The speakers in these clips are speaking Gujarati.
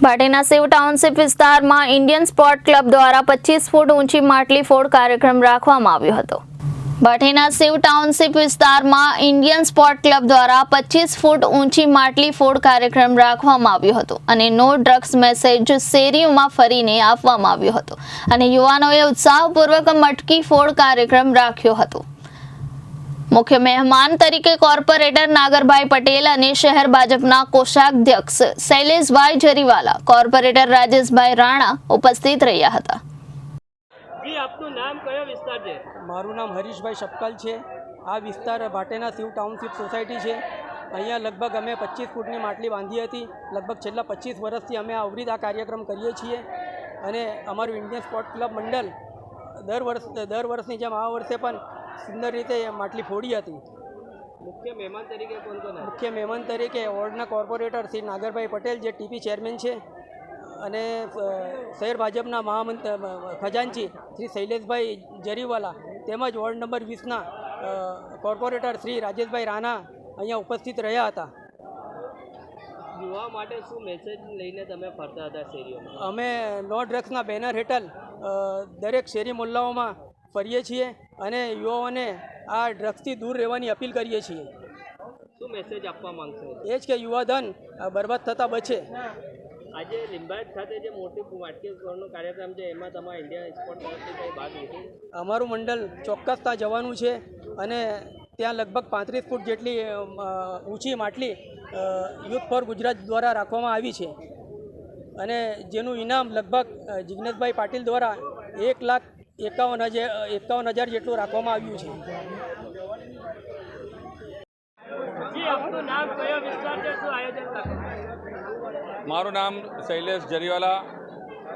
ભાટેના શિવ ટાઉનશીપ વિસ્તારમાં ઇન્ડિયન સ્પોર્ટ ક્લબ દ્વારા 25 ફૂટ ઊંચી માટલી ફોડ કાર્યક્રમ રાખવામાં આવ્યો હતો। ભાટેના શિવ ટાઉનશીપ વિસ્તારમાં ઇન્ડિયન સ્પોર્ટ ક્લબ દ્વારા 25 ફૂટ ઊંચી માટલી ફોડ કાર્યક્રમ રાખવામાં આવ્યો હતો અને નો ડ્રગ્સ મેસેજ શેરીઓમાં ફરીને આપવામાં આવ્યો હતો અને યુવાનોએ ઉત્સાહપૂર્વક મટકી ફોડ કાર્યક્રમ રાખ્યો હતો। मुख्य मेहमान तरीके कॉर्पोरेटर नागरभाई पटेल और शहर भाजपा कोषाध्यक्ष शैलेषभाई जरीवाला, कॉर्पोरेटर राजेशभाई राणा उपस्थित रह्या हता। जी आपनु नाम कयो विस्तार छे? मारू नाम हरीशभाई शपकल छे। आ विस्तार भाटेना शिव टाउनशीप सोसायटी छे। अहींया लगभग अमे 25 फूटनी માટલી बांधी हती। लगभग छेल्ला 25 वर्षथी अमे अवरीत आ कार्यक्रम करीए छीए अने अमारुं इंडियन स्पोर्ट क्लब मंडल दर वर्षनी जेम आ वर्षे पण सुंदर रीते માટલી फोड़ी हती। मुख्य मेहमान तरीके कोण कोण? मुख्य मेहमान तरीके वोर्डना कॉर्पोरेटर श्री नागरभाई पटेल जे टीपी चेरमेन छे અને શહેર ભાજપના મહામંત્રી ખજાનચી શ્રી શૈલેષભાઈ જરીવાલા તેમજ વોર્ડ નંબર 20ના કોર્પોરેટર શ્રી રાજેશભાઈ રાણા અહીંયા ઉપસ્થિત રહ્યા હતા। યુવા માટે શું મેસેજ લઈને તમે ફરતા હતા શેરીઓમાં? અમે નો ડ્રગ્સના બેનર હેઠળ દરેક શેરી મોહલ્લાઓમાં ફરીએ છીએ અને યુવાઓને આ ડ્રગ્સથી दूर રહેવાની અપીલ કરીએ છીએ। શું મેસેજ આપવા માંગશો? એ જ કે યુવાધન બરબાદ થતાં બચે। આજે લિંબાયત ખાતે જે મોટી માટકી ફોડનો કાર્યક્રમ છે એમાં તમારા ઇન્ડિયન સ્પોર્ટ તરફથી કંઈ ભાગ લીધો? અમારું મંડળ ચોક્કસ ત્યાં જવાનું છે અને ત્યાં લગભગ 35 ફૂટ જેટલી ઊંચી માટલી યુથ ફોર ગુજરાત દ્વારા રાખવામાં આવી છે અને જેનું ઇનામ લગભગ જિગ્નેશભાઈ પાટીલ દ્વારા 1,51,000 જેટલું રાખવામાં આવ્યું છે। જી આપનું નામ કયો વિસ્તાર છે, શું આયોજન રાખો? મારું નામ શૈલેષ જરીવાલા।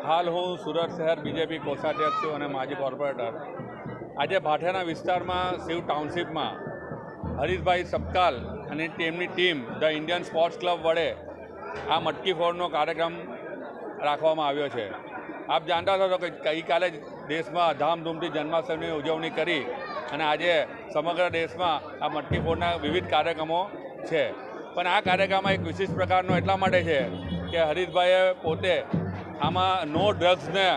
હાલ હું સુરત શહેર બીજેપી કોષાધ્યક્ષ છું અને માજી કોર્પોરેટર। આજે ભાટેના વિસ્તારમાં શિવ ટાઉનશીપમાં હરીશભાઈ સપકાલ અને તેમની team the Indian sports club વડે આ મટકી ફોડનો કાર્યક્રમ રાખવામાં આવ્યો છે। આપ જાણતા છો કે ગઈકાલે દેશમાં ધામધૂમથી જન્માષ્ટમીની ઉજવણી કરી અને આજે સમગ્ર દેશમાં આ મટકી ફોડના વિવિધ કાર્યક્રમો છે। પણ આ કાર્યક્રમમાં એક વિશિષ્ટ પ્રકારનો એટલા માટે છે કે હરીશભાઈએ પોતે આમાં નો ડ્રગ્સને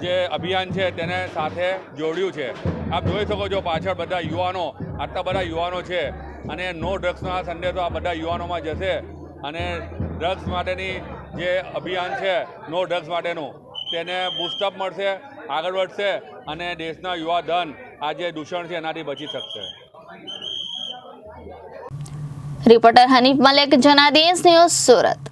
જે અભિયાન છે તેને સાથે જોડ્યું છે। આપ જોઈ શકો છો પાછળ બધા યુવાનો, આટલા બધા યુવાનો છે અને નો ડ્રગ્સનો આ સંદેશો આ બધા યુવાનોમાં જશે અને ડ્રગ્સ માટેની જે અભિયાન છે નો ડ્રગ્સ માટેનું તેને બૂસ્ટઅપ મળશે, આગળ વધશે અને દેશના યુવા ધન આ જે દૂષણ છે એનાથી બચી શકશે। रिपोर्टर हनीफ मलिक, जनादेश न्यूज़, सूरत।